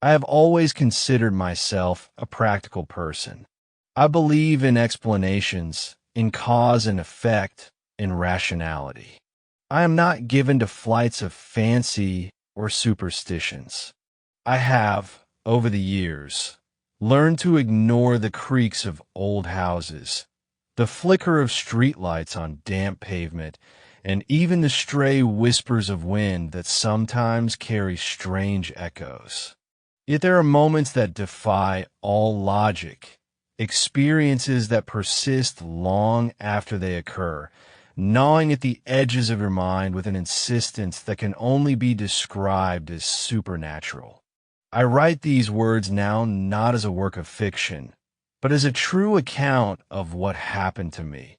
I have always considered myself a practical person. I believe in explanations, in cause and effect, in rationality. I am not given to flights of fancy or superstitions. I have, over the years, learned to ignore the creaks of old houses, the flicker of streetlights on damp pavement, and even the stray whispers of wind that sometimes carry strange echoes. Yet there are moments that defy all logic, experiences that persist long after they occur, gnawing at the edges of your mind with an insistence that can only be described as supernatural. I write these words now not as a work of fiction, but as a true account of what happened to me,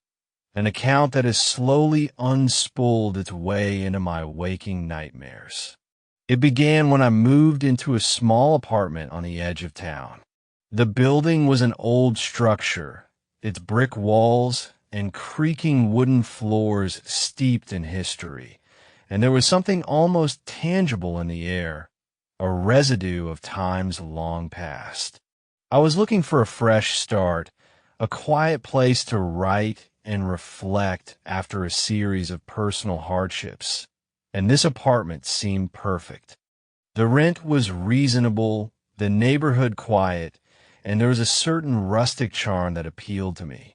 an account that has slowly unspooled its way into my waking nightmares. It began when I moved into a small apartment on the edge of town. The building was an old structure, its brick walls and creaking wooden floors steeped in history, and there was something almost tangible in the air, a residue of times long past. I was looking for a fresh start, a quiet place to write and reflect after a series of personal hardships, and this apartment seemed perfect. The rent was reasonable, the neighborhood quiet, and there was a certain rustic charm that appealed to me.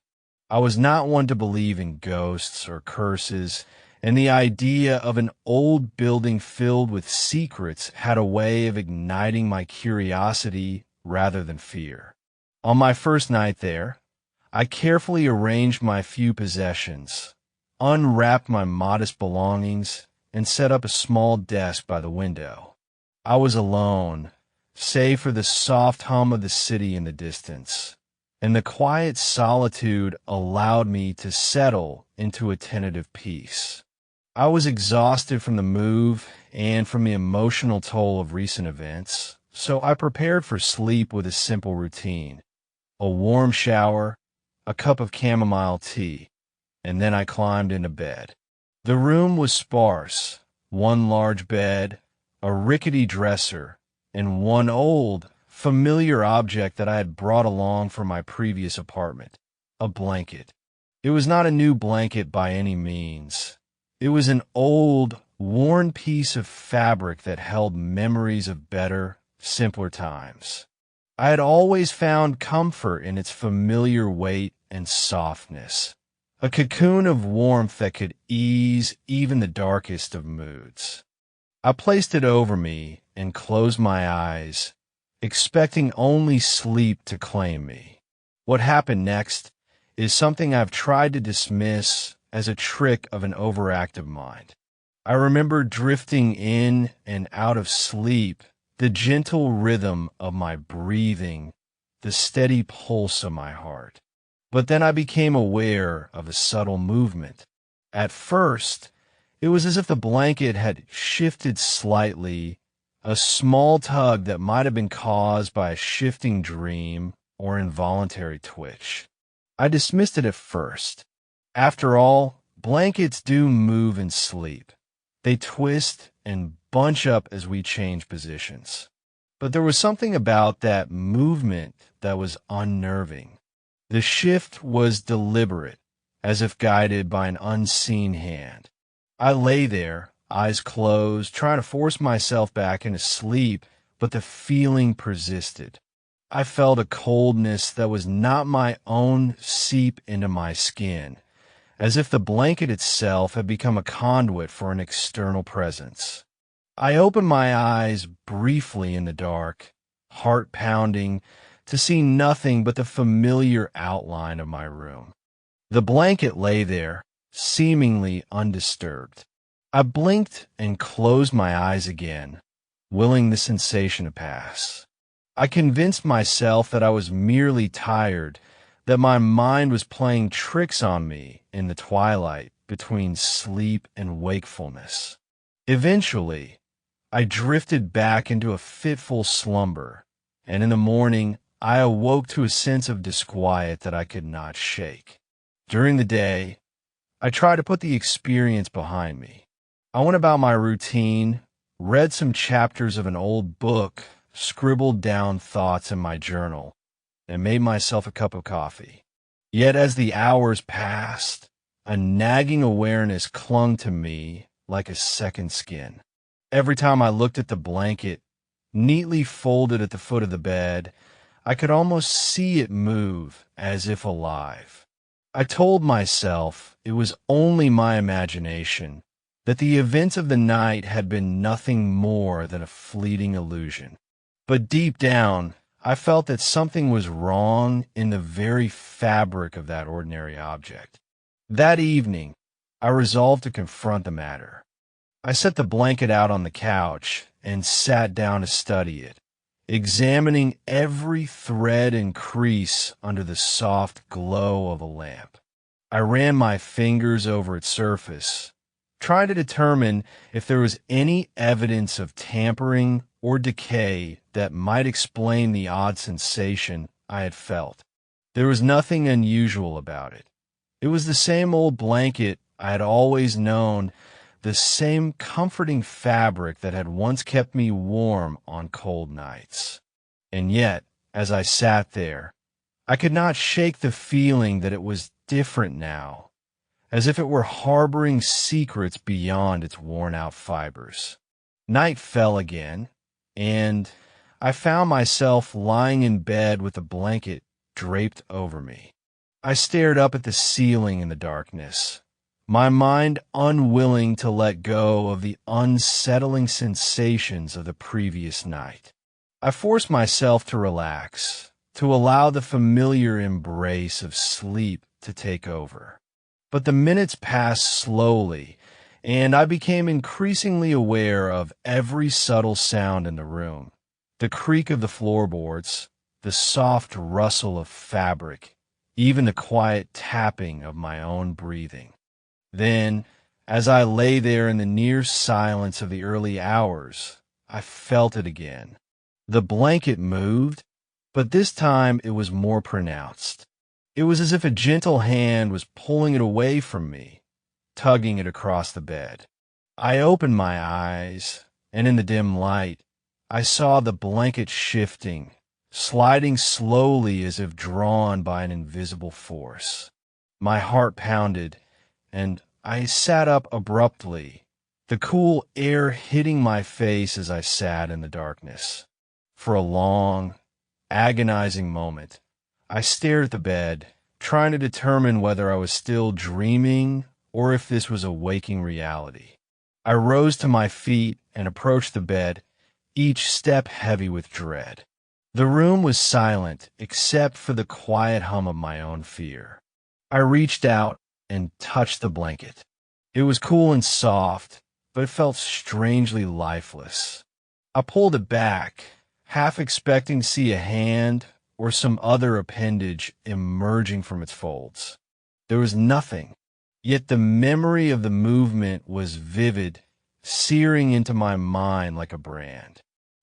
I was not one to believe in ghosts or curses, and the idea of an old building filled with secrets had a way of igniting my curiosity rather than fear. On my first night there, I carefully arranged my few possessions, unwrapped my modest belongings, and set up a small desk by the window. I was alone, save for the soft hum of the city in the distance, and the quiet solitude allowed me to settle into a tentative peace. I was exhausted from the move and from the emotional toll of recent events, so I prepared for sleep with a simple routine: a warm shower, a cup of chamomile tea, and then I climbed into bed. The room was sparse: one large bed, a rickety dresser, and one old, familiar object that I had brought along from my previous apartment: a blanket. It was not a new blanket by any means. It was an old, worn piece of fabric that held memories of better, simpler times. I had always found comfort in its familiar weight and softness, a cocoon of warmth that could ease even the darkest of moods. I placed it over me and closed my eyes, expecting only sleep to claim me. What happened next is something I've tried to dismiss as a trick of an overactive mind. I remember drifting in and out of sleep, the gentle rhythm of my breathing, the steady pulse of my heart. But then I became aware of a subtle movement. At first, it was as if the blanket had shifted slightly, a small tug that might have been caused by a shifting dream or involuntary twitch. I dismissed it at first. After all, blankets do move in sleep. They twist and bunch up as we change positions. But there was something about that movement that was unnerving. The shift was deliberate, as if guided by an unseen hand. I lay there, eyes closed, trying to force myself back into sleep, but the feeling persisted. I felt a coldness that was not my own seep into my skin, as if the blanket itself had become a conduit for an external presence. I opened my eyes briefly in the dark, heart pounding, to see nothing but the familiar outline of my room. The blanket lay there, seemingly undisturbed. I blinked and closed my eyes again, willing the sensation to pass. I convinced myself that I was merely tired, that my mind was playing tricks on me in the twilight between sleep and wakefulness. Eventually, I drifted back into a fitful slumber, and in the morning I awoke to a sense of disquiet that I could not shake. During the day, I tried to put the experience behind me. I went about my routine, read some chapters of an old book, scribbled down thoughts in my journal, and made myself a cup of coffee. Yet as the hours passed, a nagging awareness clung to me like a second skin. Every time I looked at the blanket, neatly folded at the foot of the bed, I could almost see it move as if alive. I told myself it was only my imagination, that the events of the night had been nothing more than a fleeting illusion. But deep down, I felt that something was wrong in the very fabric of that ordinary object. That evening, I resolved to confront the matter. I set the blanket out on the couch and sat down to study it, examining every thread and crease under the soft glow of a lamp. I ran my fingers over its surface, trying to determine if there was any evidence of tampering or decay that might explain the odd sensation I had felt. There was nothing unusual about it. It was the same old blanket I had always known, the same comforting fabric that had once kept me warm on cold nights. And yet, as I sat there, I could not shake the feeling that it was different now, as if it were harboring secrets beyond its worn-out fibers. Night fell again, and I found myself lying in bed with a blanket draped over me. I stared up at the ceiling in the darkness, my mind unwilling to let go of the unsettling sensations of the previous night. I forced myself to relax, to allow the familiar embrace of sleep to take over. But the minutes passed slowly, and I became increasingly aware of every subtle sound in the room. The creak of the floorboards, the soft rustle of fabric, even the quiet tapping of my own breathing. Then, as I lay there in the near silence of the early hours, I felt it again. The blanket moved, but this time it was more pronounced. It was as if a gentle hand was pulling it away from me, tugging it across the bed. I opened my eyes, and in the dim light, I saw the blanket shifting, sliding slowly as if drawn by an invisible force. My heart pounded, and I sat up abruptly, the cool air hitting my face as I sat in the darkness. For a long, agonizing moment, I stared at the bed, trying to determine whether I was still dreaming or if this was a waking reality. I rose to my feet and approached the bed, each step heavy with dread. The room was silent except for the quiet hum of my own fear. I reached out and touched the blanket. It was cool and soft, but it felt strangely lifeless. I pulled it back, half expecting to see a hand or some other appendage emerging from its folds. There was nothing, yet the memory of the movement was vivid, searing into my mind like a brand.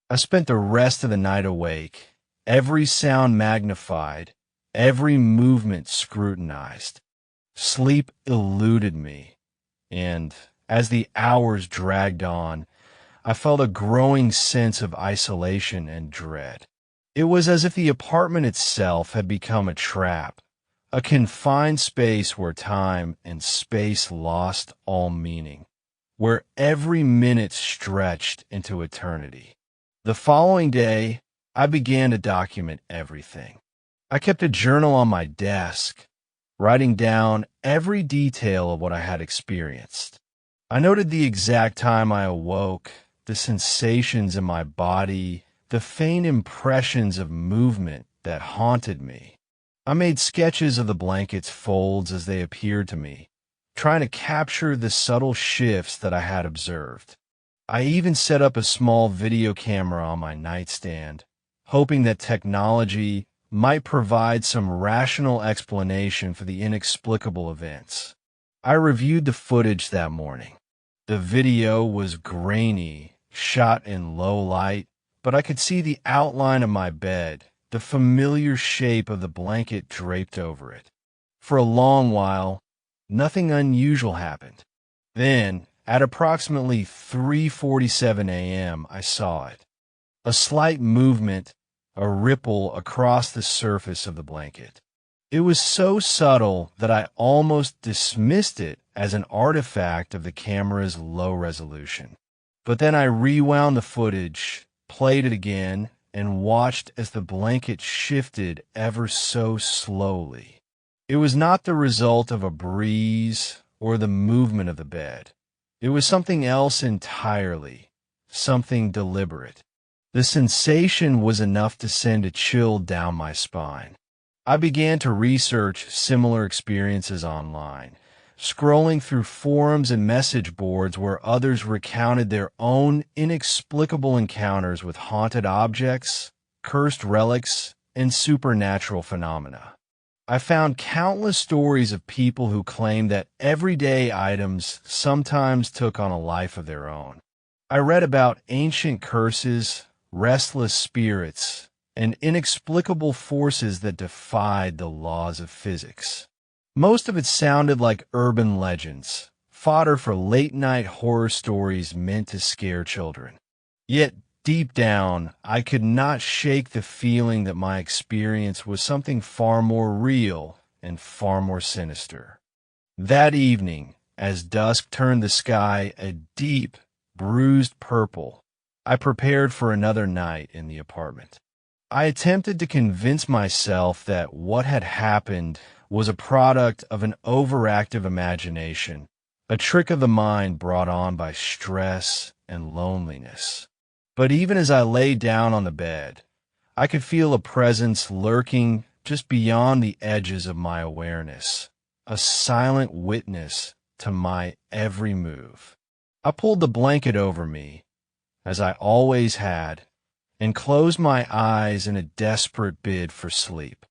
I spent the rest of the night awake, every sound magnified, every movement scrutinized. Sleep eluded me, and as the hours dragged on, I felt a growing sense of isolation and dread. It was as if the apartment itself had become a trap, a confined space where time and space lost all meaning, where every minute stretched into eternity. The following day, I began to document everything. I kept a journal on my desk, writing down every detail of what I had experienced. I noted the exact time I awoke, the sensations in my body, the faint impressions of movement that haunted me. I made sketches of the blanket's folds as they appeared to me, trying to capture the subtle shifts that I had observed. I even set up a small video camera on my nightstand, hoping that technology might provide some rational explanation for the inexplicable events. I reviewed the footage that morning. The video was grainy, shot in low light, but I could see the outline of my bed, the familiar shape of the blanket draped over it. For a long while, nothing unusual happened. Then, at approximately 3:47 a.m., I saw it. a slight movement, a ripple across the surface of the blanket. It was so subtle that I almost dismissed it as an artifact of the camera's low resolution. But then I rewound the footage, played it again, and watched as the blanket shifted ever so slowly. It was not the result of a breeze or the movement of the bed. It was something else entirely, something deliberate. The sensation was enough to send a chill down my spine. I began to research similar experiences online, scrolling through forums and message boards where others recounted their own inexplicable encounters with haunted objects, cursed relics, and supernatural phenomena. I found countless stories of people who claimed that everyday items sometimes took on a life of their own. I read about ancient curses, restless spirits, and inexplicable forces that defied the laws of physics. Most of it sounded like urban legends, fodder for late-night horror stories meant to scare children. Yet, deep down, I could not shake the feeling that my experience was something far more real and far more sinister. That evening, as dusk turned the sky a deep, bruised purple, I prepared for another night in the apartment. I attempted to convince myself that what had happened was a product of an overactive imagination, a trick of the mind brought on by stress and loneliness. But even as I lay down on the bed, I could feel a presence lurking just beyond the edges of my awareness, a silent witness to my every move. I pulled the blanket over me, as I always had, and closed my eyes in a desperate bid for sleep.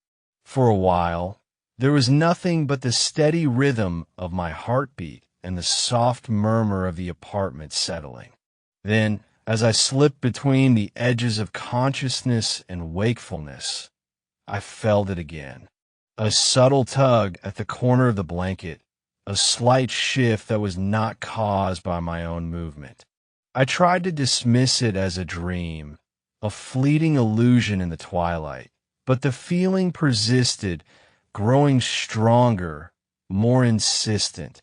For a while, there was nothing but the steady rhythm of my heartbeat and the soft murmur of the apartment settling. Then, as I slipped between the edges of consciousness and wakefulness, I felt it again. A subtle tug at the corner of the blanket, a slight shift that was not caused by my own movement. I tried to dismiss it as a dream, a fleeting illusion in the twilight, but the feeling persisted, growing stronger, more insistent,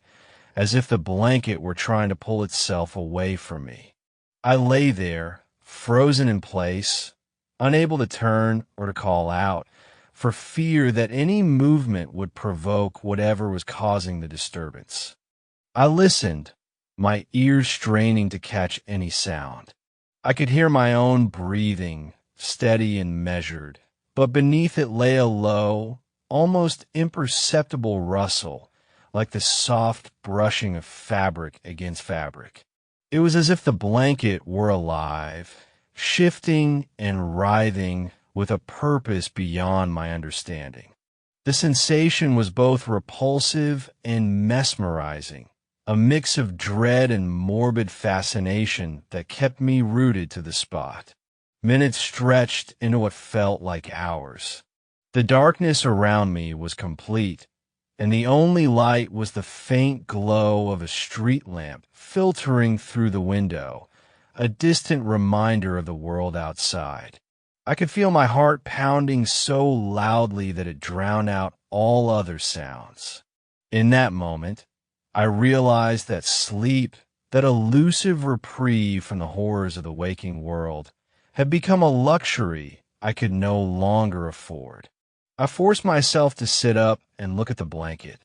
as if the blanket were trying to pull itself away from me. I lay there, frozen in place, unable to turn or to call out, for fear that any movement would provoke whatever was causing the disturbance. I listened, my ears straining to catch any sound. I could hear my own breathing, steady and measured, but beneath it lay a low, almost imperceptible rustle, like the soft brushing of fabric against fabric. It was as if the blanket were alive, shifting and writhing with a purpose beyond my understanding. The sensation was both repulsive and mesmerizing, a mix of dread and morbid fascination that kept me rooted to the spot. Minutes stretched into what felt like hours. The darkness around me was complete, and the only light was the faint glow of a street lamp filtering through the window, a distant reminder of the world outside. I could feel my heart pounding so loudly that it drowned out all other sounds. In that moment, I realized that sleep, that elusive reprieve from the horrors of the waking world, had become a luxury I could no longer afford. I forced myself to sit up and look at the blanket.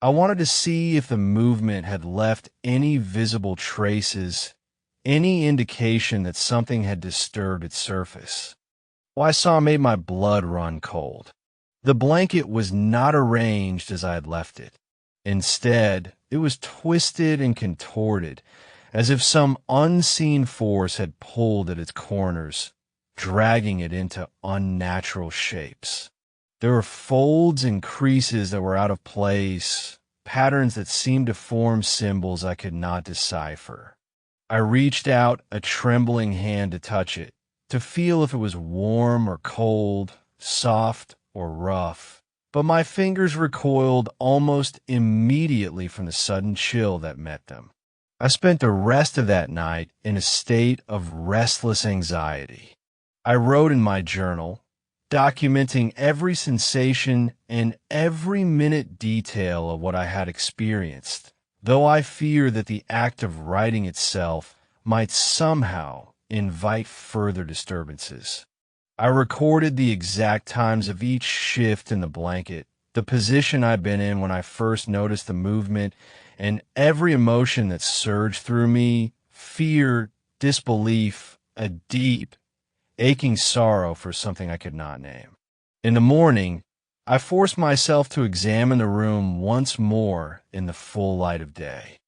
I wanted to see if the movement had left any visible traces, any indication that something had disturbed its surface. What I saw made my blood run cold. The blanket was not arranged as I had left it. Instead, it was twisted and contorted, as if some unseen force had pulled at its corners, dragging it into unnatural shapes. There were folds and creases that were out of place, patterns that seemed to form symbols I could not decipher. I reached out a trembling hand to touch it, to feel if it was warm or cold, soft or rough, but my fingers recoiled almost immediately from the sudden chill that met them. I spent the rest of that night in a state of restless anxiety. I wrote in my journal, documenting every sensation and every minute detail of what I had experienced, though I fear that the act of writing itself might somehow invite further disturbances. I recorded the exact times of each shift in the blanket, the position I'd been in when I first noticed the movement, and every emotion that surged through me: fear, disbelief, a deep, aching sorrow for something I could not name. In the morning, I forced myself to examine the room once more in the full light of day.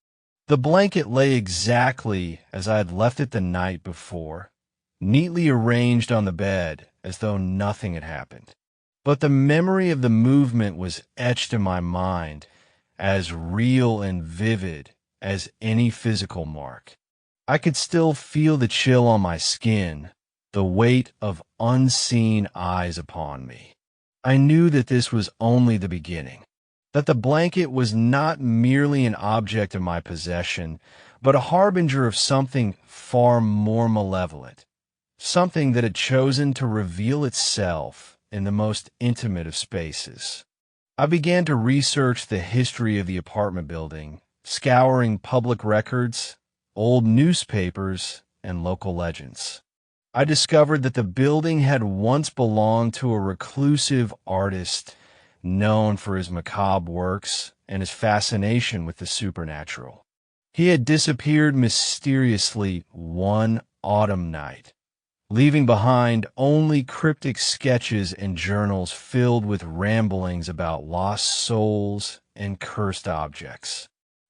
The blanket lay exactly as I had left it the night before, neatly arranged on the bed as though nothing had happened. But the memory of the movement was etched in my mind, as real and vivid as any physical mark. I could still feel the chill on my skin, the weight of unseen eyes upon me. I knew that this was only the beginning, that the blanket was not merely an object in my possession, but a harbinger of something far more malevolent, something that had chosen to reveal itself in the most intimate of spaces. I began to research the history of the apartment building, scouring public records, old newspapers, and local legends. I discovered that the building had once belonged to a reclusive artist known for his macabre works and his fascination with the supernatural. He had disappeared mysteriously one autumn night, leaving behind only cryptic sketches and journals filled with ramblings about lost souls and cursed objects.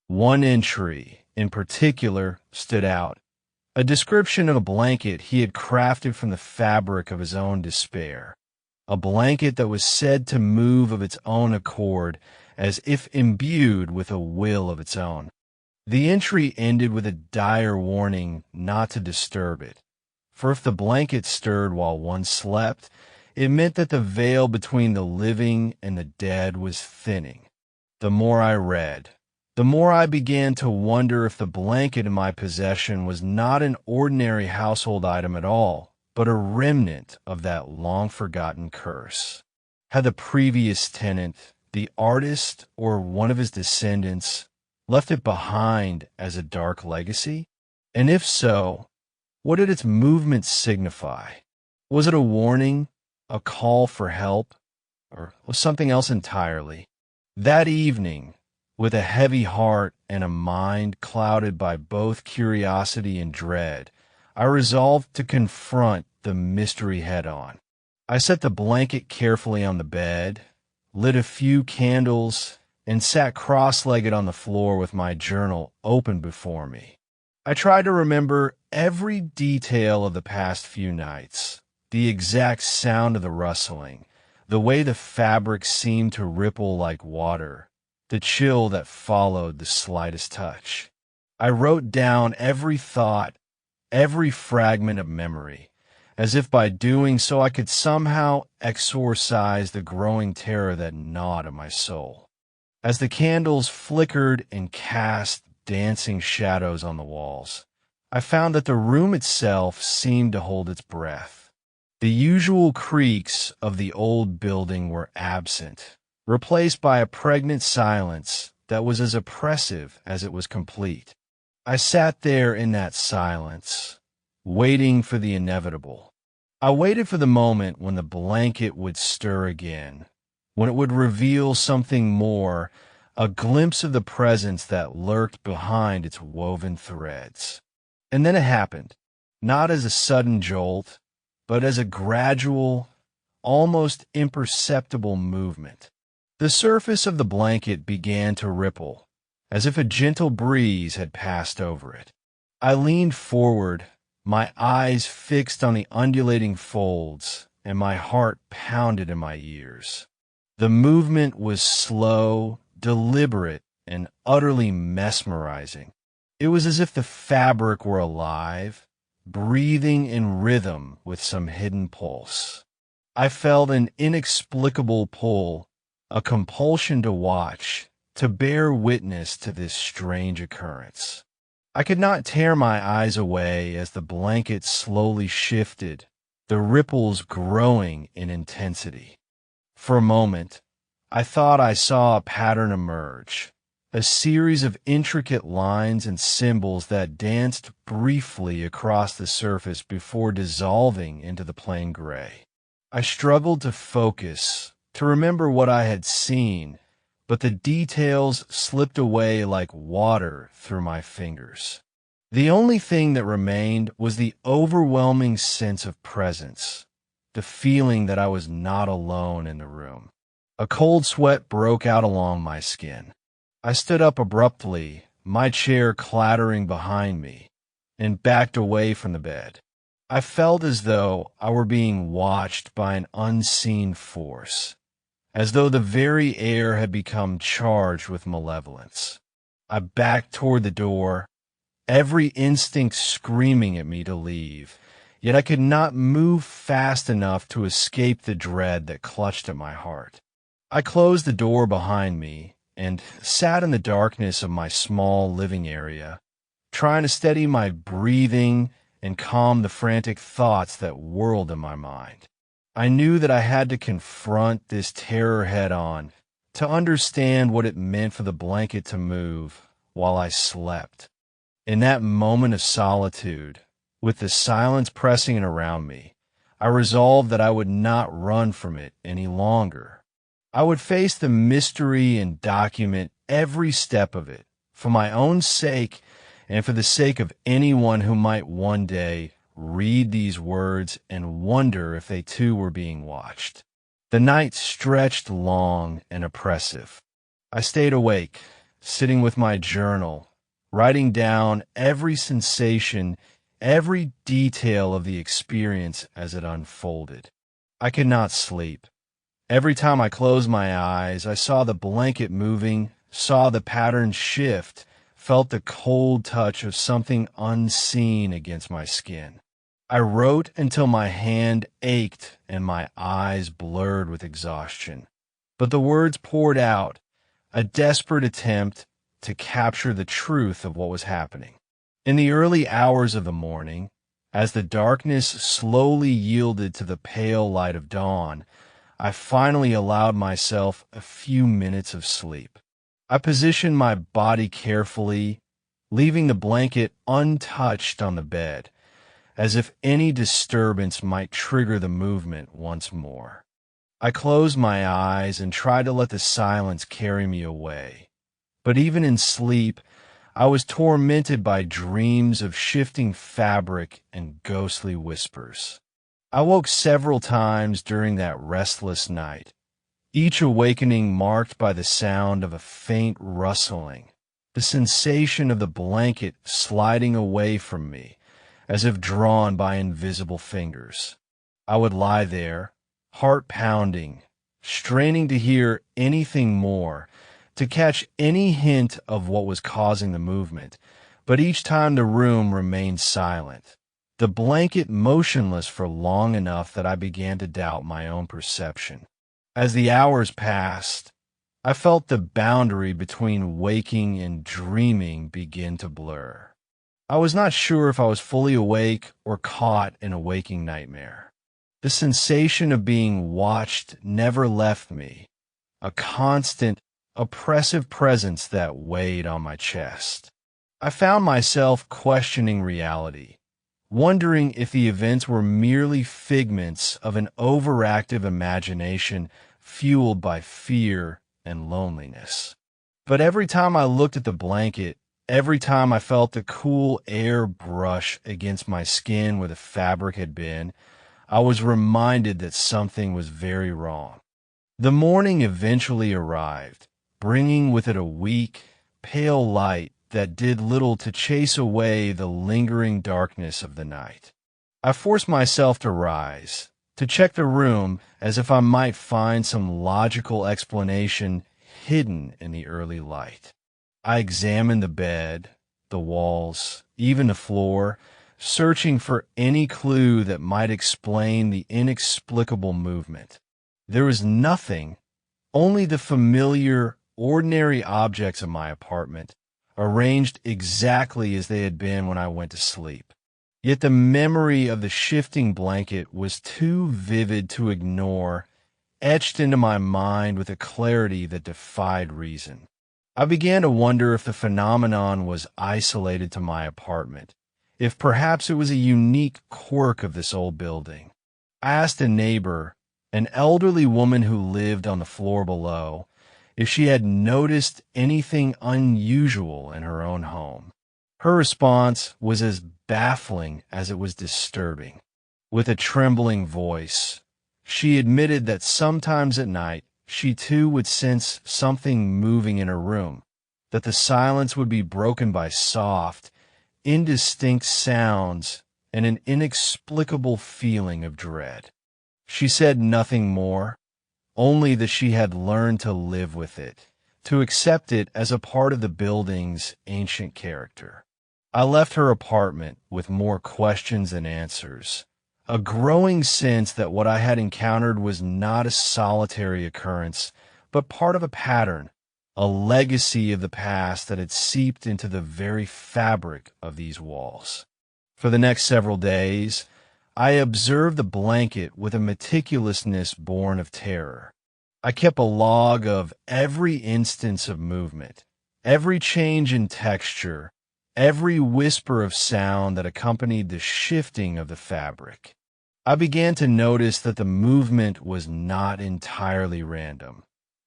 One entry, in particular, stood out: a description of a blanket he had crafted from the fabric of his own despair, a blanket that was said to move of its own accord, as if imbued with a will of its own. The entry ended with a dire warning not to disturb it, for if the blanket stirred while one slept, it meant that the veil between the living and the dead was thinning. The more I read, the more I began to wonder if the blanket in my possession was not an ordinary household item at all, but a remnant of that long-forgotten curse. Had the previous tenant, the artist, or one of his descendants, left it behind as a dark legacy? And if so, what did its movement signify? Was it a warning, a call for help, or was something else entirely? That evening, with a heavy heart and a mind clouded by both curiosity and dread, I resolved to confront the mystery head-on. I set the blanket carefully on the bed, lit a few candles, and sat cross-legged on the floor with my journal open before me. I tried to remember every detail of the past few nights, the exact sound of the rustling, the way the fabric seemed to ripple like water, the chill that followed the slightest touch. I wrote down every thought, every fragment of memory, as if by doing so I could somehow exorcise the growing terror that gnawed at my soul. As the candles flickered and cast dancing shadows on the walls, I found that the room itself seemed to hold its breath. The usual creaks of the old building were absent, replaced by a pregnant silence that was as oppressive as it was complete. I sat there in that silence, waiting for the inevitable. I waited for the moment when the blanket would stir again, when it would reveal something more, a glimpse of the presence that lurked behind its woven threads. And then it happened, not as a sudden jolt, but as a gradual, almost imperceptible movement. The surface of the blanket began to ripple, as if a gentle breeze had passed over it. I leaned forward, my eyes fixed on the undulating folds, and my heart pounded in my ears. The movement was slow, deliberate, and utterly mesmerizing. It was as if the fabric were alive, breathing in rhythm with some hidden pulse. I felt an inexplicable pull, a compulsion to watch, to bear witness to this strange occurrence. I could not tear my eyes away as the blanket slowly shifted, the ripples growing in intensity. For a moment, I thought I saw a pattern emerge, a series of intricate lines and symbols that danced briefly across the surface before dissolving into the plain gray. I struggled to focus, to remember what I had seen, but the details slipped away like water through my fingers. The only thing that remained was the overwhelming sense of presence, the feeling that I was not alone in the room. A cold sweat broke out along my skin. I stood up abruptly, my chair clattering behind me, and backed away from the bed. I felt as though I were being watched by an unseen force, as though the very air had become charged with malevolence. I backed toward the door, every instinct screaming at me to leave, yet I could not move fast enough to escape the dread that clutched at my heart. I closed the door behind me and sat in the darkness of my small living area, trying to steady my breathing and calm the frantic thoughts that whirled in my mind. I knew that I had to confront this terror head-on to understand what it meant for the blanket to move while I slept. In that moment of solitude, with the silence pressing in around me, I resolved that I would not run from it any longer. I would face the mystery and document every step of it, for my own sake and for the sake of anyone who might one day read these words and wonder if they too were being watched. The night stretched long and oppressive. I stayed awake, sitting with my journal, writing down every sensation, every detail of the experience as it unfolded. I could not sleep. Every time I closed my eyes, I saw the blanket moving, saw the pattern shift, felt the cold touch of something unseen against my skin. I wrote until my hand ached and my eyes blurred with exhaustion. But the words poured out, a desperate attempt to capture the truth of what was happening. In the early hours of the morning, as the darkness slowly yielded to the pale light of dawn, I finally allowed myself a few minutes of sleep. I positioned my body carefully, leaving the blanket untouched on the bed, as if any disturbance might trigger the movement once more. I closed my eyes and tried to let the silence carry me away. But even in sleep, I was tormented by dreams of shifting fabric and ghostly whispers. I woke several times during that restless night, each awakening marked by the sound of a faint rustling, the sensation of the blanket sliding away from me, as if drawn by invisible fingers. I would lie there, heart pounding, straining to hear anything more, to catch any hint of what was causing the movement, but each time the room remained silent, the blanket motionless for long enough that I began to doubt my own perception. As the hours passed, I felt the boundary between waking and dreaming begin to blur. I was not sure if I was fully awake or caught in a waking nightmare. The sensation of being watched never left me, a constant, oppressive presence that weighed on my chest. I found myself questioning reality, wondering if the events were merely figments of an overactive imagination fueled by fear and loneliness. But every time I looked at the blanket, every time I felt the cool air brush against my skin where the fabric had been, I was reminded that something was very wrong. The morning eventually arrived, bringing with it a weak, pale light that did little to chase away the lingering darkness of the night. I forced myself to rise, to check the room as if I might find some logical explanation hidden in the early light. I examined the bed, the walls, even the floor, searching for any clue that might explain the inexplicable movement. There was nothing, only the familiar, ordinary objects of my apartment, arranged exactly as they had been when I went to sleep. Yet the memory of the shifting blanket was too vivid to ignore, etched into my mind with a clarity that defied reason. I began to wonder if the phenomenon was isolated to my apartment, if perhaps it was a unique quirk of this old building. I asked a neighbor, an elderly woman who lived on the floor below, if she had noticed anything unusual in her own home. Her response was as baffling as it was disturbing. With a trembling voice, she admitted that sometimes at night she too would sense something moving in her room, that the silence would be broken by soft, indistinct sounds and an inexplicable feeling of dread. She said nothing more, only that she had learned to live with it, to accept it as a part of the building's ancient character. I left her apartment with more questions than answers, a growing sense that what I had encountered was not a solitary occurrence, but part of a pattern, a legacy of the past that had seeped into the very fabric of these walls. For the next several days, I observed the blanket with a meticulousness born of terror. I kept a log of every instance of movement, every change in texture, every whisper of sound that accompanied the shifting of the fabric. I began to notice that the movement was not entirely random.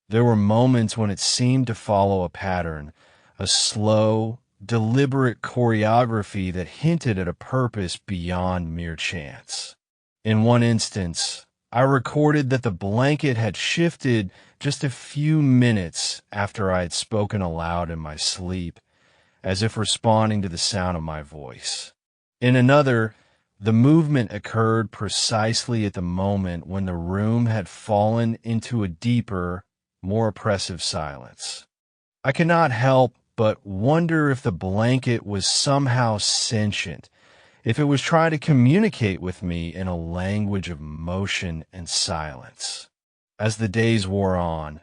There were moments when it seemed to follow a pattern, a slow, deliberate choreography that hinted at a purpose beyond mere chance. In one instance, I recorded that the blanket had shifted just a few minutes after I had spoken aloud in my sleep, as if responding to the sound of my voice. In another, the movement occurred precisely at the moment when the room had fallen into a deeper, more oppressive silence. I could not help but wonder if the blanket was somehow sentient, if it was trying to communicate with me in a language of motion and silence. As the days wore on,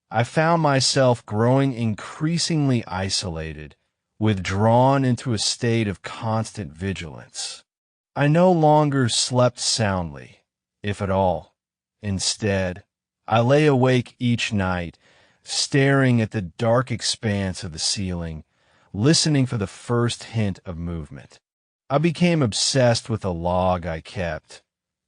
I found myself growing increasingly isolated, withdrawn into a state of constant vigilance. I no longer slept soundly, if at all. Instead, I lay awake each night, staring at the dark expanse of the ceiling, listening for the first hint of movement. I became obsessed with the log I kept,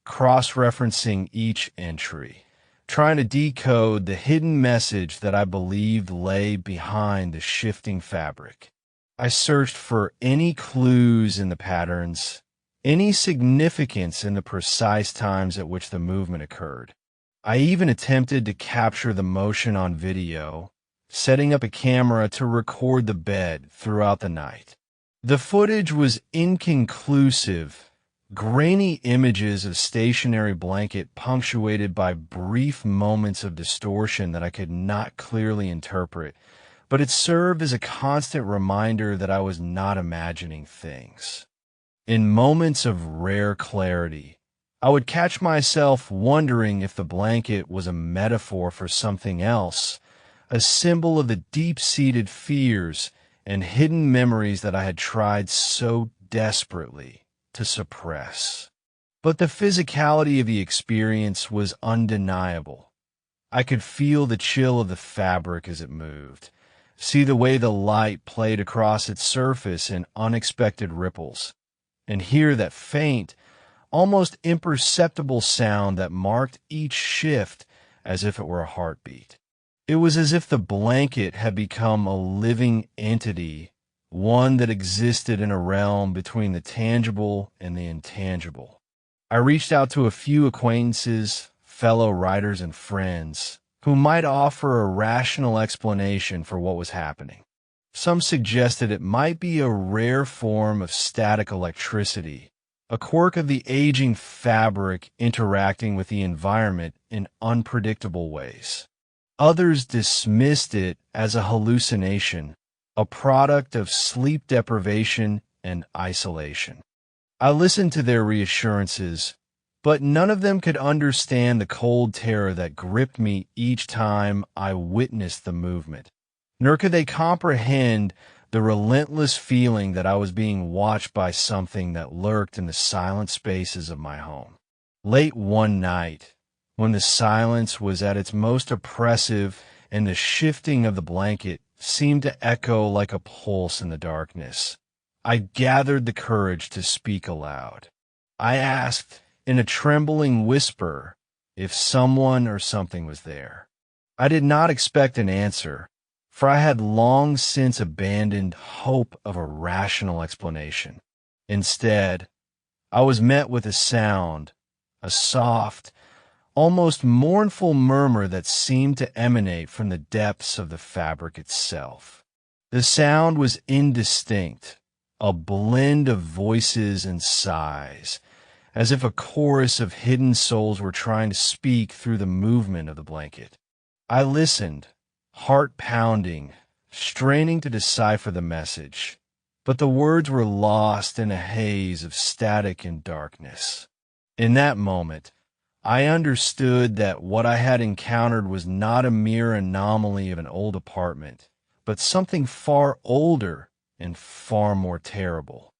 cross-referencing each entry, trying to decode the hidden message that I believed lay behind the shifting fabric. I searched for any clues in the patterns, any significance in the precise times at which the movement occurred. I even attempted to capture the motion on video, setting up a camera to record the bed throughout the night. The footage was inconclusive, grainy images of stationary blanket punctuated by brief moments of distortion that I could not clearly interpret, but it served as a constant reminder that I was not imagining things. In moments of rare clarity, I would catch myself wondering if the blanket was a metaphor for something else, a symbol of the deep-seated fears and hidden memories that I had tried so desperately to suppress. But the physicality of the experience was undeniable. I could feel the chill of the fabric as it moved, see the way the light played across its surface in unexpected ripples, and hear that faint, almost imperceptible sound that marked each shift as if it were a heartbeat. It was as if the blanket had become a living entity, one that existed in a realm between the tangible and the intangible. I reached out to a few acquaintances, fellow writers, and friends who might offer a rational explanation for what was happening. Some suggested it might be a rare form of static electricity, a quirk of the aging fabric interacting with the environment in unpredictable ways. Others dismissed it as a hallucination, a product of sleep deprivation and isolation. I listened to their reassurances, but none of them could understand the cold terror that gripped me each time I witnessed the movement. Nor could they comprehend the relentless feeling that I was being watched by something that lurked in the silent spaces of my home. Late one night, when the silence was at its most oppressive and the shifting of the blanket seemed to echo like a pulse in the darkness, I gathered the courage to speak aloud. I asked, in a trembling whisper, if someone or something was there. I did not expect an answer, for I had long since abandoned hope of a rational explanation. Instead, I was met with a sound, a soft, almost mournful murmur that seemed to emanate from the depths of the fabric itself. The sound was indistinct, a blend of voices and sighs, as if a chorus of hidden souls were trying to speak through the movement of the blanket. I listened, heart pounding, straining to decipher the message, but the words were lost in a haze of static and darkness. In that moment, I understood that what I had encountered was not a mere anomaly of an old apartment, but something far older and far more terrible.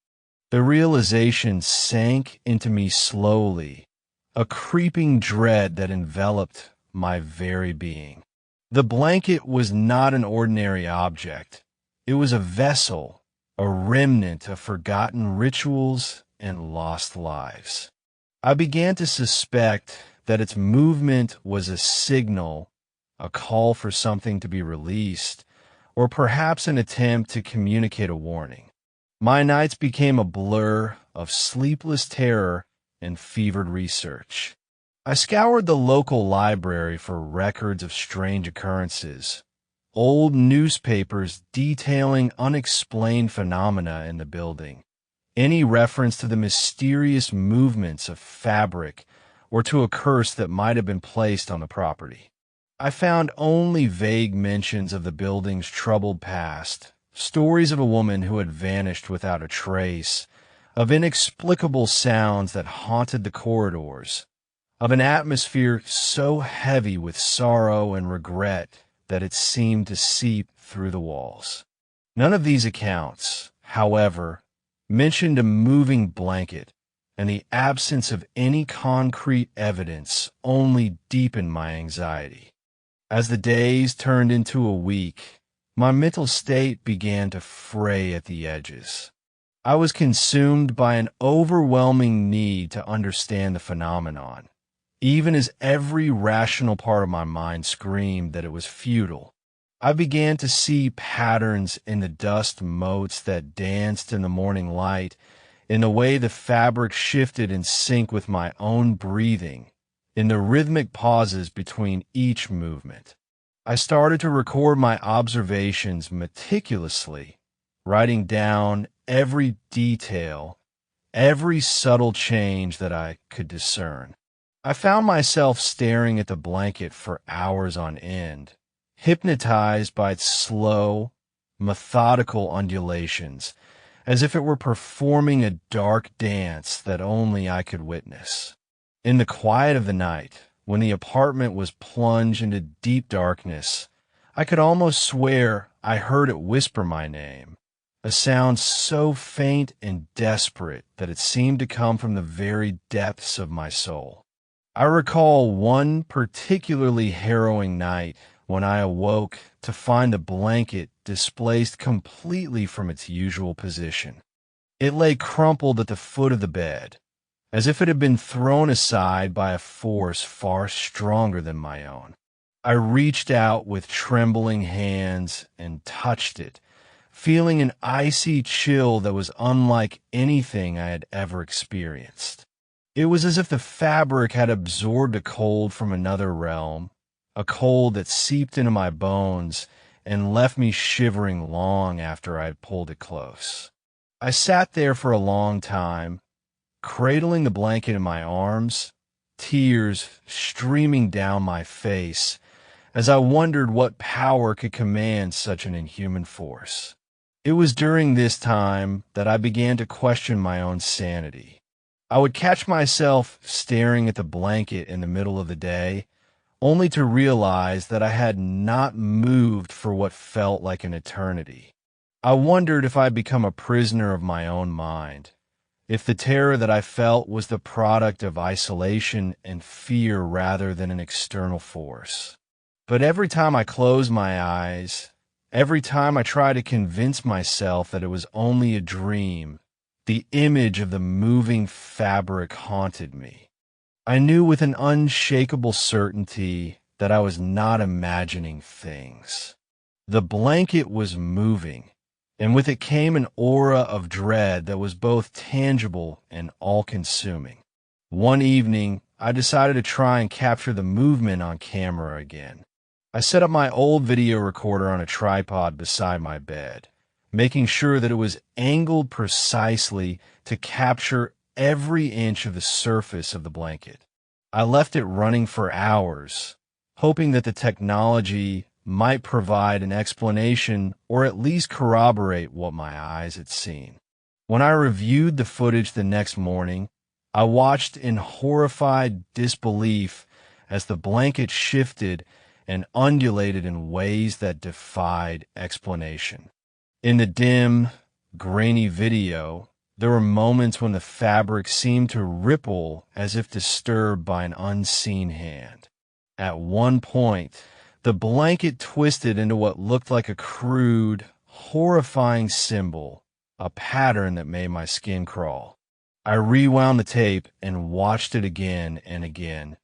The realization sank into me slowly, a creeping dread that enveloped my very being. The blanket was not an ordinary object. It was a vessel, a remnant of forgotten rituals and lost lives. I began to suspect that its movement was a signal, a call for something to be released, or perhaps an attempt to communicate a warning. My nights became a blur of sleepless terror and fevered research. I scoured the local library for records of strange occurrences, old newspapers detailing unexplained phenomena in the building, any reference to the mysterious movements of fabric or to a curse that might have been placed on the property. I found only vague mentions of the building's troubled past, stories of a woman who had vanished without a trace, of inexplicable sounds that haunted the corridors, of an atmosphere so heavy with sorrow and regret that it seemed to seep through the walls. None of these accounts, however, mentioned a moving blanket, and the absence of any concrete evidence only deepened my anxiety. As the days turned into a week, my mental state began to fray at the edges. I was consumed by an overwhelming need to understand the phenomenon, even as every rational part of my mind screamed that it was futile. I began to see patterns in the dust motes that danced in the morning light, in the way the fabric shifted in sync with my own breathing, in the rhythmic pauses between each movement. I started to record my observations meticulously, writing down every detail, every subtle change that I could discern. I found myself staring at the blanket for hours on end, hypnotized by its slow, methodical undulations, as if it were performing a dark dance that only I could witness. In the quiet of the night, when the apartment was plunged into deep darkness, I could almost swear I heard it whisper my name, a sound so faint and desperate that it seemed to come from the very depths of my soul. I recall one particularly harrowing night when I awoke to find the blanket displaced completely from its usual position. It lay crumpled at the foot of the bed, as if it had been thrown aside by a force far stronger than my own. I reached out with trembling hands and touched it, feeling an icy chill that was unlike anything I had ever experienced. It was as if the fabric had absorbed a cold from another realm, a cold that seeped into my bones and left me shivering long after I had pulled it close. I sat there for a long time, cradling the blanket in my arms, tears streaming down my face, as I wondered what power could command such an inhuman force. It was during this time that I began to question my own sanity. I would catch myself staring at the blanket in the middle of the day, only to realize that I had not moved for what felt like an eternity. I wondered if I'd become a prisoner of my own mind, if the terror that I felt was the product of isolation and fear rather than an external force. But every time I closed my eyes, every time I tried to convince myself that it was only a dream, the image of the moving fabric haunted me. I knew with an unshakable certainty that I was not imagining things. The blanket was moving, and with it came an aura of dread that was both tangible and all-consuming. One evening, I decided to try and capture the movement on camera again. I set up my old video recorder on a tripod beside my bed, making sure that it was angled precisely to capture every inch of the surface of the blanket. I left it running for hours, hoping that the technology might provide an explanation or at least corroborate what my eyes had seen. When I reviewed the footage the next morning, I watched in horrified disbelief as the blanket shifted and undulated in ways that defied explanation. In the dim, grainy video, there were moments when the fabric seemed to ripple as if disturbed by an unseen hand. At one point, the blanket twisted into what looked like a crude, horrifying symbol, a pattern that made my skin crawl. I rewound the tape and watched it again and again,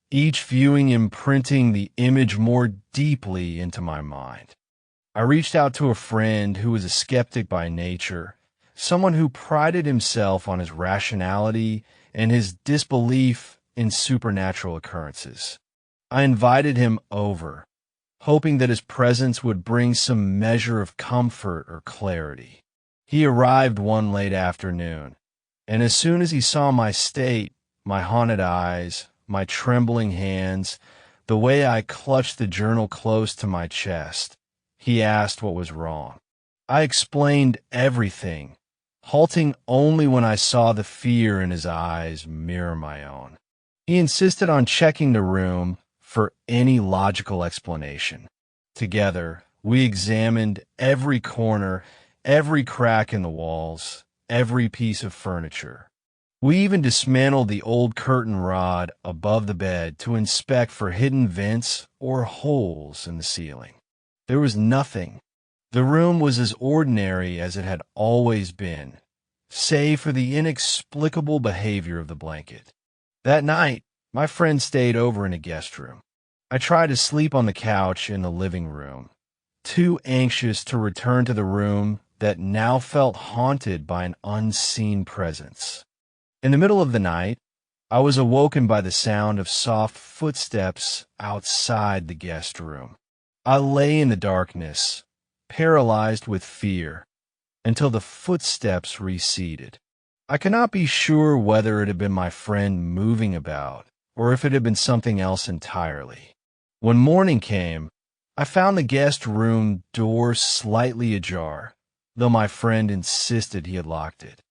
each viewing imprinting the image more deeply into my mind. I reached out to a friend who was a skeptic by nature, someone who prided himself on his rationality and his disbelief in supernatural occurrences. I invited him over, hoping that his presence would bring some measure of comfort or clarity. He arrived one late afternoon, and as soon as he saw my state, my haunted eyes, my trembling hands, the way I clutched the journal close to my chest, he asked what was wrong. I explained everything, halting only when I saw the fear in his eyes mirror my own. He insisted on checking the room for any logical explanation. Together, we examined every corner, every crack in the walls, every piece of furniture. We even dismantled the old curtain rod above the bed to inspect for hidden vents or holes in the ceiling. There was nothing. The room was as ordinary as it had always been, save for the inexplicable behavior of the blanket. That night, my friend stayed over in a guest room. I tried to sleep on the couch in the living room, too anxious to return to the room that now felt haunted by an unseen presence. In the middle of the night, I was awoken by the sound of soft footsteps outside the guest room. I lay in the darkness, paralyzed with fear, until the footsteps receded. I cannot be sure whether it had been my friend moving about, or if it had been something else entirely. When morning came, I found the guest room door slightly ajar, though my friend insisted he had locked it.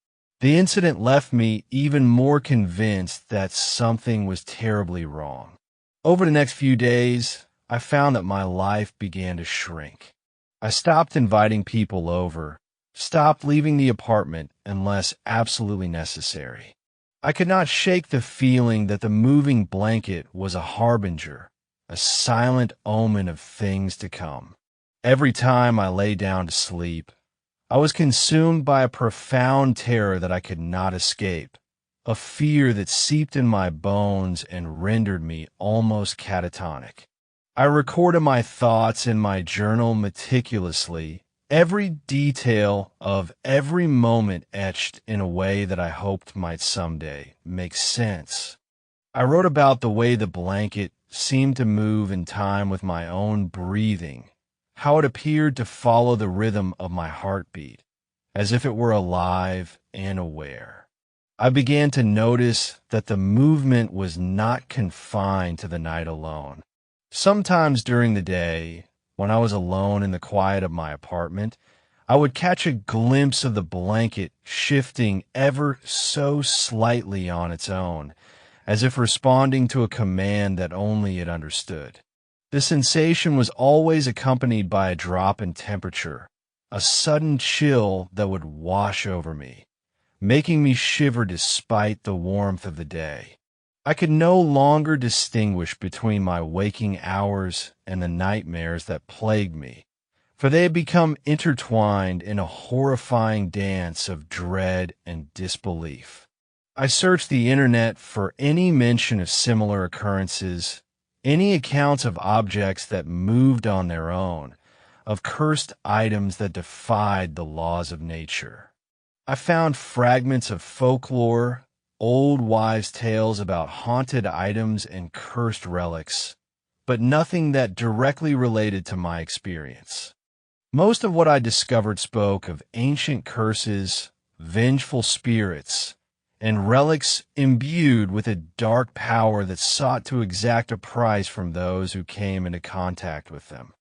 The incident left me even more convinced that something was terribly wrong. Over the next few days, I found that my life began to shrink. I stopped inviting people over, stopped leaving the apartment unless absolutely necessary. I could not shake the feeling that the moving blanket was a harbinger, a silent omen of things to come. Every time I lay down to sleep, I was consumed by a profound terror that I could not escape, a fear that seeped in my bones and rendered me almost catatonic. I recorded my thoughts in my journal meticulously, every detail of every moment etched in a way that I hoped might someday make sense. I wrote about the way the blanket seemed to move in time with my own breathing, how it appeared to follow the rhythm of my heartbeat, as if it were alive and aware. I began to notice that the movement was not confined to the night alone. Sometimes during the day, when I was alone in the quiet of my apartment, I would catch a glimpse of the blanket shifting ever so slightly on its own, as if responding to a command that only it understood. The sensation was always accompanied by a drop in temperature, a sudden chill that would wash over me, making me shiver despite the warmth of the day. I could no longer distinguish between my waking hours and the nightmares that plagued me, for they had become intertwined in a horrifying dance of dread and disbelief. I searched the internet for any mention of similar occurrences, any accounts of objects that moved on their own, of cursed items that defied the laws of nature. I found fragments of folklore, old wives' tales about haunted items and cursed relics, but nothing that directly related to my experience. Most of what I discovered spoke of ancient curses, vengeful spirits, and relics imbued with a dark power that sought to exact a price from those who came into contact with them.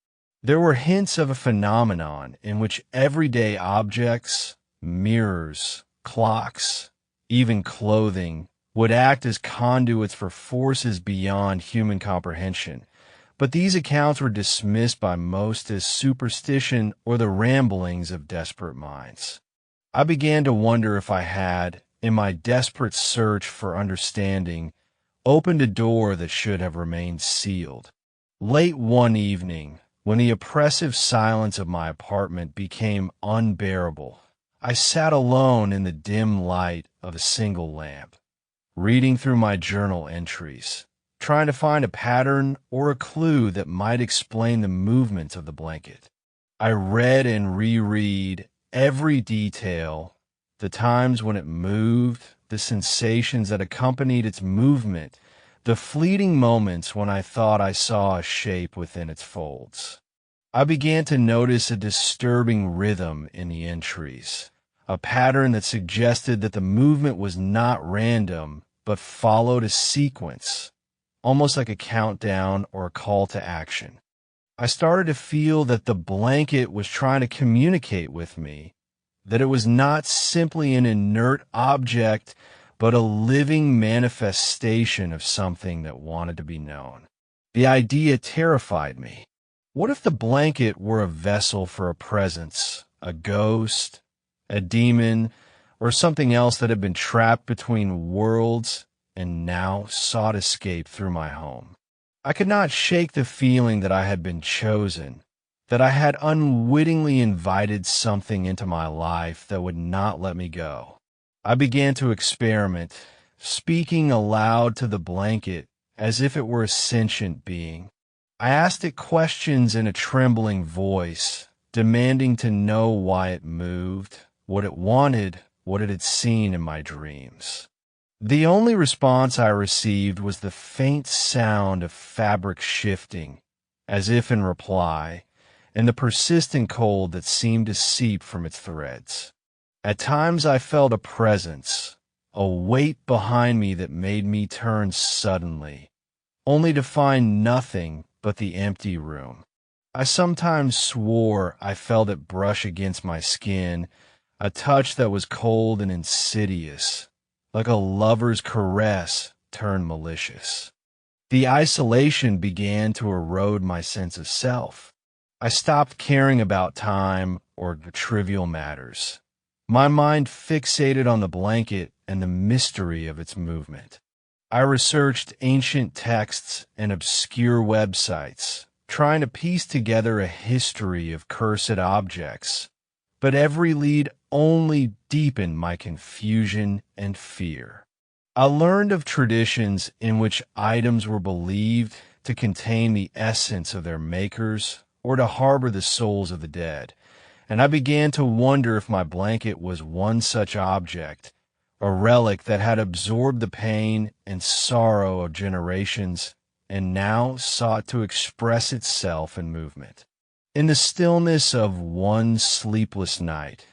There were hints of a phenomenon in which everyday objects, mirrors, clocks, even clothing, would act as conduits for forces beyond human comprehension. But these accounts were dismissed by most as superstition or the ramblings of desperate minds. I began to wonder if I had, in my desperate search for understanding, opened a door that should have remained sealed. Late one evening, when the oppressive silence of my apartment became unbearable, I sat alone in the dim light of a single lamp, reading through my journal entries, trying to find a pattern or a clue that might explain the movement of the blanket. I read and reread every detail, the times when it moved, the sensations that accompanied its movement, the fleeting moments when I thought I saw a shape within its folds. I began to notice a disturbing rhythm in the entries, a pattern that suggested that the movement was not random, but followed a sequence, almost like a countdown or a call to action. I started to feel that the blanket was trying to communicate with me, that it was not simply an inert object, but a living manifestation of something that wanted to be known. The idea terrified me. What if the blanket were a vessel for a presence, a ghost, a demon, or something else that had been trapped between worlds and now sought escape through my home? I could not shake the feeling that I had been chosen, that I had unwittingly invited something into my life that would not let me go. I began to experiment, speaking aloud to the blanket as if it were a sentient being. I asked it questions in a trembling voice, demanding to know why it moved, what it wanted, what it had seen in my dreams. The only response I received was the faint sound of fabric shifting, as if in reply, and the persistent cold that seemed to seep from its threads. At times I felt a presence, a weight behind me that made me turn suddenly, only to find nothing but the empty room. I sometimes swore I felt it brush against my skin, a touch that was cold and insidious, like a lover's caress turned malicious. The isolation began to erode my sense of self. I stopped caring about time or trivial matters. My mind fixated on the blanket and the mystery of its movement. I researched ancient texts and obscure websites, trying to piece together a history of cursed objects, but every lead only deepened my confusion and fear. I learned of traditions in which items were believed to contain the essence of their makers or to harbor the souls of the dead, and I began to wonder if my blanket was one such object, a relic that had absorbed the pain and sorrow of generations and now sought to express itself in movement. In the stillness of one sleepless night,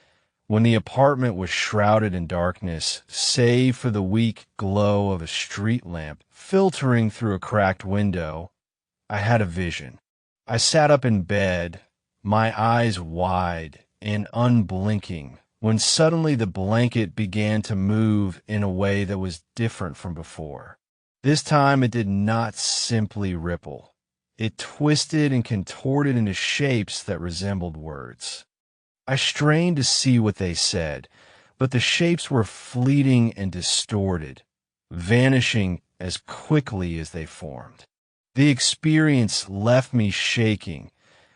when the apartment was shrouded in darkness, save for the weak glow of a street lamp filtering through a cracked window, I had a vision. I sat up in bed, my eyes wide and unblinking, when suddenly the blanket began to move in a way that was different from before. This time it did not simply ripple. It twisted and contorted into shapes that resembled words. I strained to see what they said, but the shapes were fleeting and distorted, vanishing as quickly as they formed. The experience left me shaking,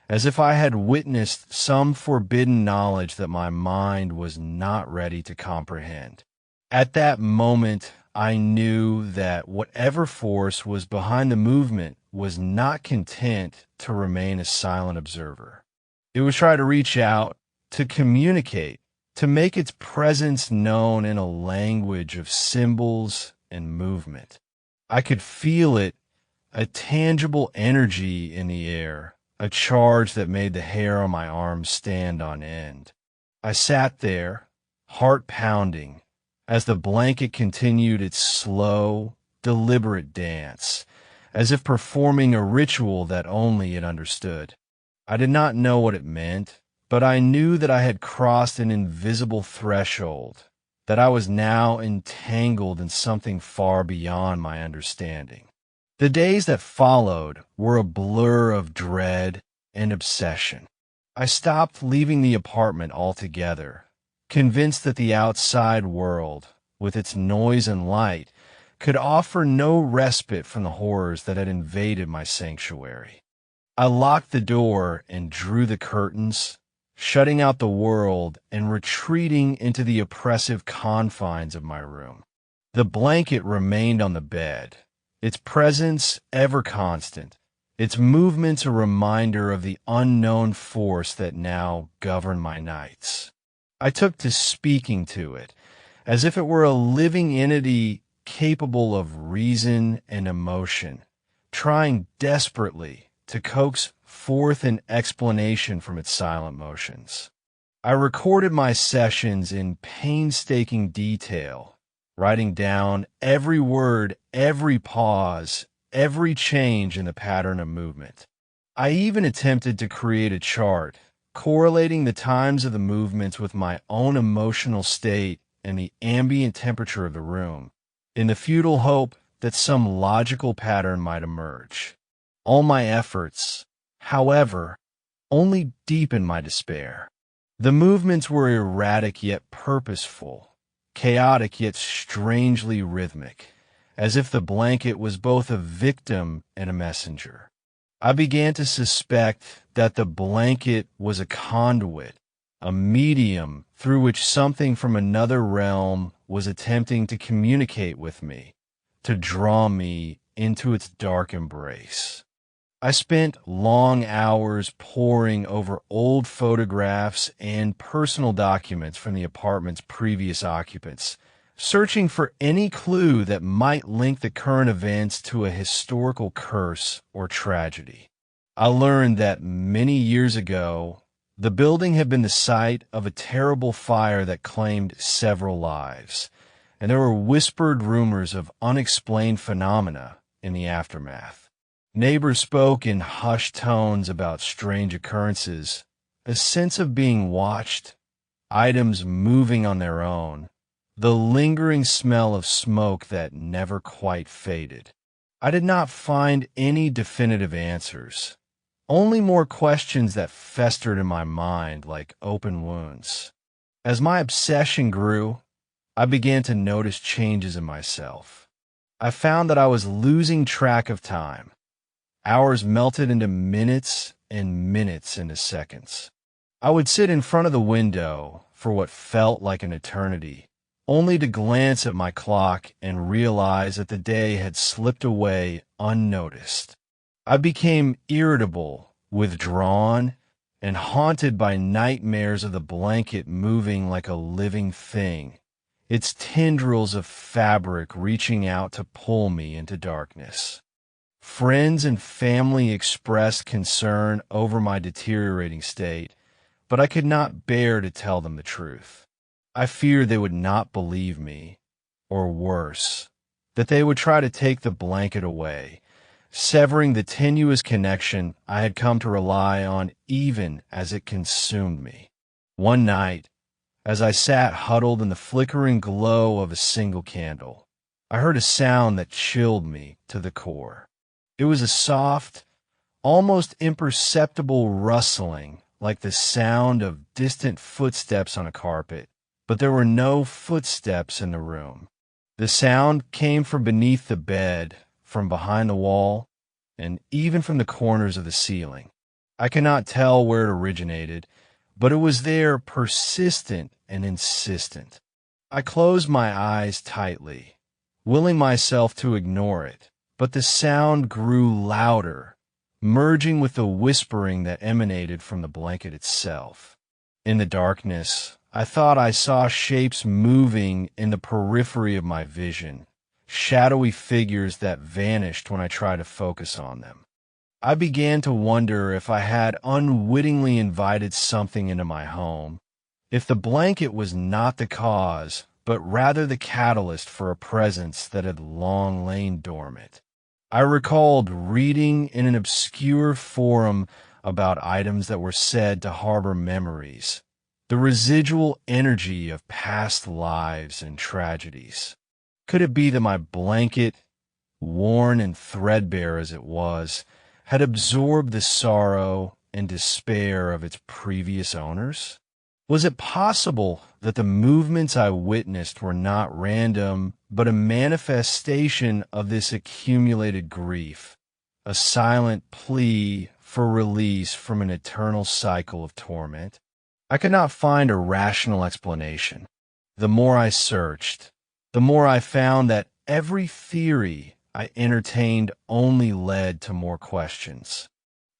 as if I had witnessed some forbidden knowledge that my mind was not ready to comprehend. At that moment, I knew that whatever force was behind the movement was not content to remain a silent observer. It was trying to reach out, to communicate, to make its presence known in a language of symbols and movement. I could feel it, a tangible energy in the air, a charge that made the hair on my arms stand on end. I sat there, heart pounding, as the blanket continued its slow, deliberate dance, as if performing a ritual that only it understood. I did not know what it meant, but I knew that I had crossed an invisible threshold, that I was now entangled in something far beyond my understanding. The days that followed were a blur of dread and obsession. I stopped leaving the apartment altogether, convinced that the outside world, with its noise and light, could offer no respite from the horrors that had invaded my sanctuary. I locked the door and drew the curtains, shutting out the world and retreating into the oppressive confines of my room. The blanket remained on the bed, its presence ever constant, its movements a reminder of the unknown force that now governed my nights. I took to speaking to it, as if it were a living entity capable of reason and emotion, trying desperately to coax forth an explanation from its silent motions. I recorded my sessions in painstaking detail, writing down every word, every pause, every change in the pattern of movement. I even attempted to create a chart, correlating the times of the movements with my own emotional state and the ambient temperature of the room, in the futile hope that some logical pattern might emerge. All my efforts, however, only deepened my despair. The movements were erratic yet purposeful, chaotic yet strangely rhythmic, as if the blanket was both a victim and a messenger. I began to suspect that the blanket was a conduit, a medium through which something from another realm was attempting to communicate with me, to draw me into its dark embrace. I spent long hours poring over old photographs and personal documents from the apartment's previous occupants, searching for any clue that might link the current events to a historical curse or tragedy. I learned that many years ago, the building had been the site of a terrible fire that claimed several lives, and there were whispered rumors of unexplained phenomena in the aftermath. Neighbors spoke in hushed tones about strange occurrences, a sense of being watched, items moving on their own, the lingering smell of smoke that never quite faded. I did not find any definitive answers, only more questions that festered in my mind like open wounds. As my obsession grew, I began to notice changes in myself. I found that I was losing track of time. Hours melted into minutes and minutes into seconds. I would sit in front of the window for what felt like an eternity, only to glance at my clock and realize that the day had slipped away unnoticed. I became irritable, withdrawn, and haunted by nightmares of the blanket moving like a living thing, its tendrils of fabric reaching out to pull me into darkness. Friends and family expressed concern over my deteriorating state, but I could not bear to tell them the truth. I feared they would not believe me, or worse, that they would try to take the blanket away, severing the tenuous connection I had come to rely on even as it consumed me. One night, as I sat huddled in the flickering glow of a single candle, I heard a sound that chilled me to the core. It was a soft, almost imperceptible rustling, like the sound of distant footsteps on a carpet, but there were no footsteps in the room. The sound came from beneath the bed, from behind the wall, and even from the corners of the ceiling. I cannot tell where it originated, but it was there, persistent and insistent. I closed my eyes tightly, willing myself to ignore it, but the sound grew louder, merging with the whispering that emanated from the blanket itself. In the darkness, I thought I saw shapes moving in the periphery of my vision, shadowy figures that vanished when I tried to focus on them. I began to wonder if I had unwittingly invited something into my home, if the blanket was not the cause, but rather the catalyst for a presence that had long lain dormant. I recalled reading in an obscure forum about items that were said to harbor memories, the residual energy of past lives and tragedies. Could it be that my blanket, worn and threadbare as it was, had absorbed the sorrow and despair of its previous owners? Was it possible that the movements I witnessed were not random, but a manifestation of this accumulated grief, a silent plea for release from an eternal cycle of torment? I could not find a rational explanation. The more I searched, the more I found that every theory I entertained only led to more questions.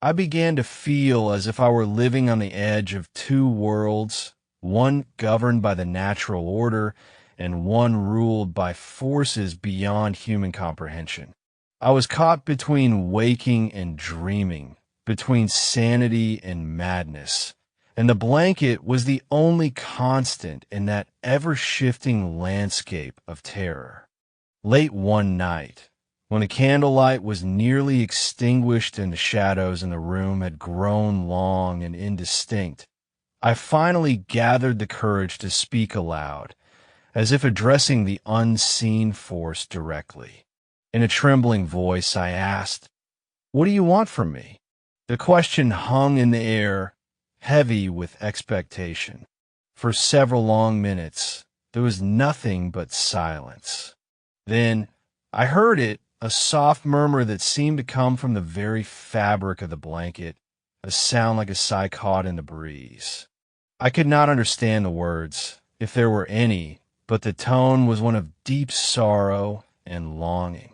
I began to feel as if I were living on the edge of two worlds, one governed by the natural order and one ruled by forces beyond human comprehension. I was caught between waking and dreaming, between sanity and madness, and the blanket was the only constant in that ever-shifting landscape of terror. Late one night, when the candlelight was nearly extinguished and the shadows in the room had grown long and indistinct, I finally gathered the courage to speak aloud, as if addressing the unseen force directly. In a trembling voice, I asked, "What do you want from me?" The question hung in the air, heavy with expectation. For several long minutes, there was nothing but silence. Then I heard it, a soft murmur that seemed to come from the very fabric of the blanket, a sound like a sigh caught in the breeze. I could not understand the words, if there were any, but the tone was one of deep sorrow and longing.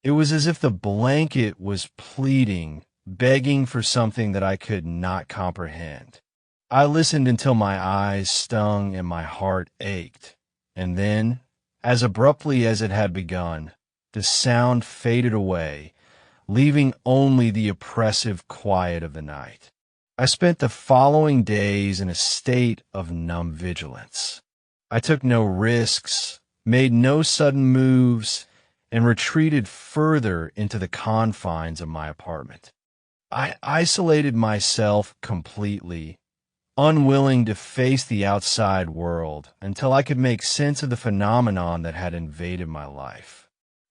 It was as if the blanket was pleading, begging for something that I could not comprehend. I listened until my eyes stung and my heart ached, and then, as abruptly as it had begun, the sound faded away, leaving only the oppressive quiet of the night. I spent the following days in a state of numb vigilance. I took no risks, made no sudden moves, and retreated further into the confines of my apartment. I isolated myself completely, unwilling to face the outside world until I could make sense of the phenomenon that had invaded my life.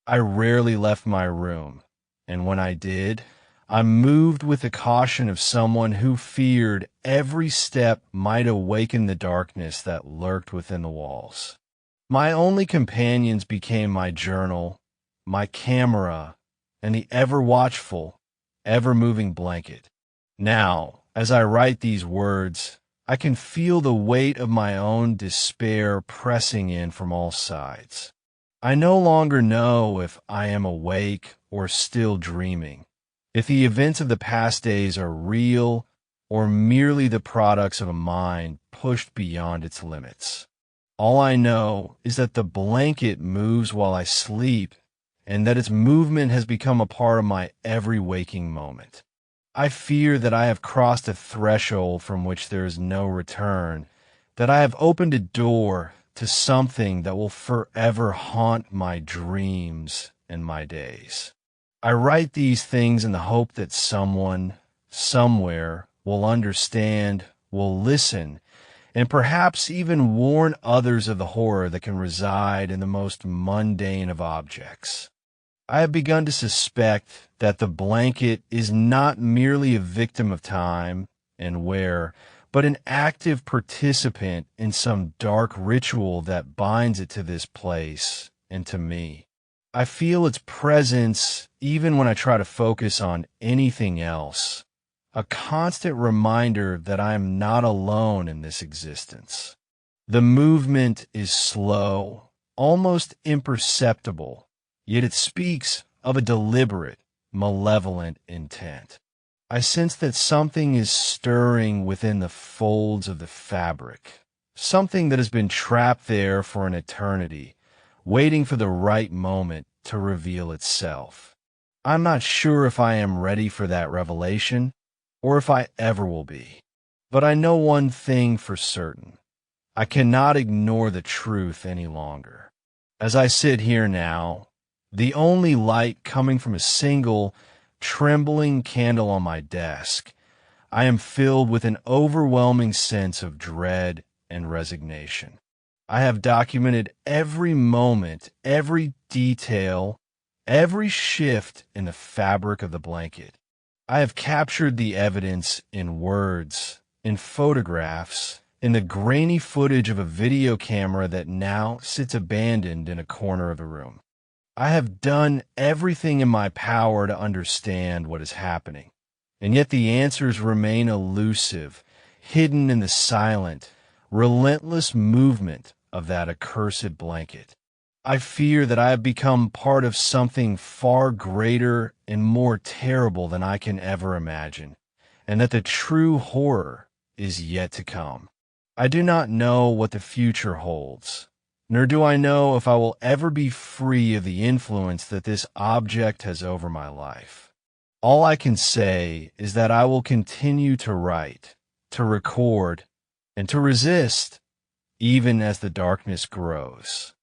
I rarely left my room, and when I did, I moved with the caution of someone who feared every step might awaken the darkness that lurked within the walls. My only companions became my journal, my camera, and the ever-watchful, ever-moving blanket. Now, as I write these words, I can feel the weight of my own despair pressing in from all sides. I no longer know if I am awake or still dreaming, if the events of the past days are real or merely the products of a mind pushed beyond its limits. All I know is that the blanket moves while I sleep, and that its movement has become a part of my every waking moment. I fear that I have crossed a threshold from which there is no return, that I have opened a door to something that will forever haunt my dreams and my days. I write these things in the hope that someone, somewhere, will understand, will listen, and perhaps even warn others of the horror that can reside in the most mundane of objects. I have begun to suspect that the blanket is not merely a victim of time, and where, but an active participant in some dark ritual that binds it to this place and to me. I feel its presence even when I try to focus on anything else, a constant reminder that I am not alone in this existence. The movement is slow, almost imperceptible, yet it speaks of a deliberate, malevolent intent. I sense that something is stirring within the folds of the fabric, something that has been trapped there for an eternity, waiting for the right moment to reveal itself. I'm not sure if I am ready for that revelation, or if I ever will be. But I know one thing for certain. I cannot ignore the truth any longer. As I sit here now, the only light coming from a single, trembling candle on my desk, I am filled with an overwhelming sense of dread and resignation. I have documented every moment, every detail, every shift in the fabric of the blanket. I have captured the evidence in words, in photographs, in the grainy footage of a video camera that now sits abandoned in a corner of the room. I have done everything in my power to understand what is happening, and yet the answers remain elusive, hidden in the silent, relentless movement of that accursed blanket. I fear that I have become part of something far greater and more terrible than I can ever imagine, and that the true horror is yet to come. I do not know what the future holds, nor do I know if I will ever be free of the influence that this object has over my life. All I can say is that I will continue to write, to record, and to resist, even as the darkness grows.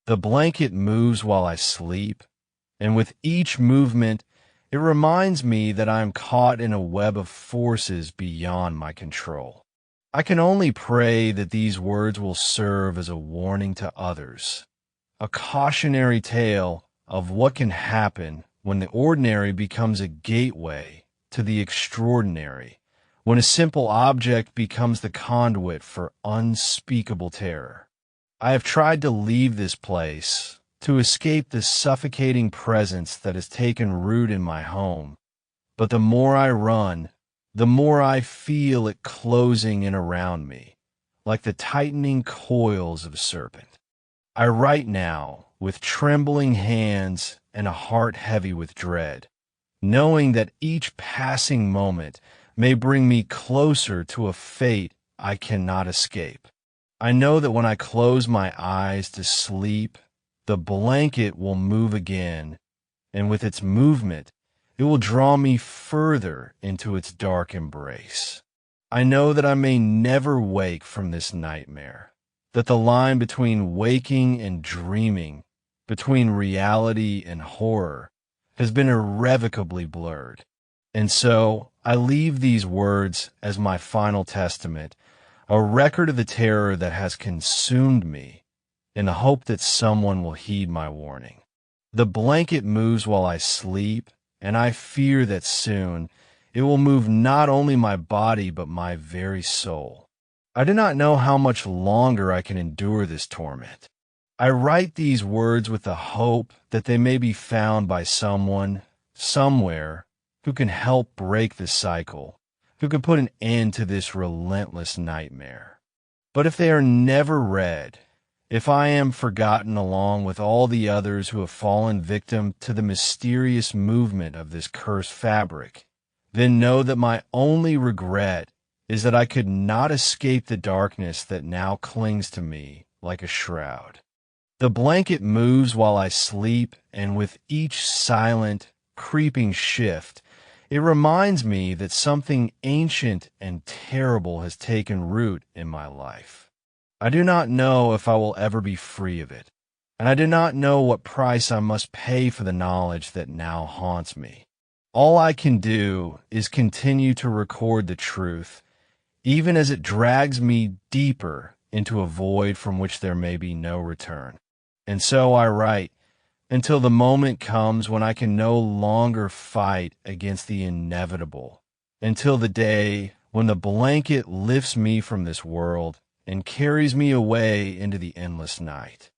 The blanket moves while I sleep, and with each movement, it reminds me that I am caught in a web of forces beyond my control. I can only pray that these words will serve as a warning to others, a cautionary tale of what can happen when the ordinary becomes a gateway to the extraordinary, when a simple object becomes the conduit for unspeakable terror. I have tried to leave this place, to escape the suffocating presence that has taken root in my home, but the more I run, the more I feel it closing in around me, like the tightening coils of a serpent. I write now with trembling hands and a heart heavy with dread, knowing that each passing moment may bring me closer to a fate I cannot escape. I know that when I close my eyes to sleep, the blanket will move again, and with its movement, it will draw me further into its dark embrace. I know that I may never wake from this nightmare, that the line between waking and dreaming, between reality and horror, has been irrevocably blurred. And so I leave these words as my final testament, a record of the terror that has consumed me, in the hope that someone will heed my warning. The blanket moves while I sleep, and I fear that soon it will move not only my body but my very soul. I do not know how much longer I can endure this torment. I write these words with the hope that they may be found by someone, somewhere, who can help break the cycle, who can put an end to this relentless nightmare. But if they are never read, if I am forgotten along with all the others who have fallen victim to the mysterious movement of this cursed fabric, then know that my only regret is that I could not escape the darkness that now clings to me like a shroud. The blanket moves while I sleep, and with each silent, creeping shift, it reminds me that something ancient and terrible has taken root in my life. I do not know if I will ever be free of it, and I do not know what price I must pay for the knowledge that now haunts me. All I can do is continue to record the truth, even as it drags me deeper into a void from which there may be no return. And so I write until the moment comes when I can no longer fight against the inevitable, until the day when the blanket lifts me from this world and carries me away into the endless night.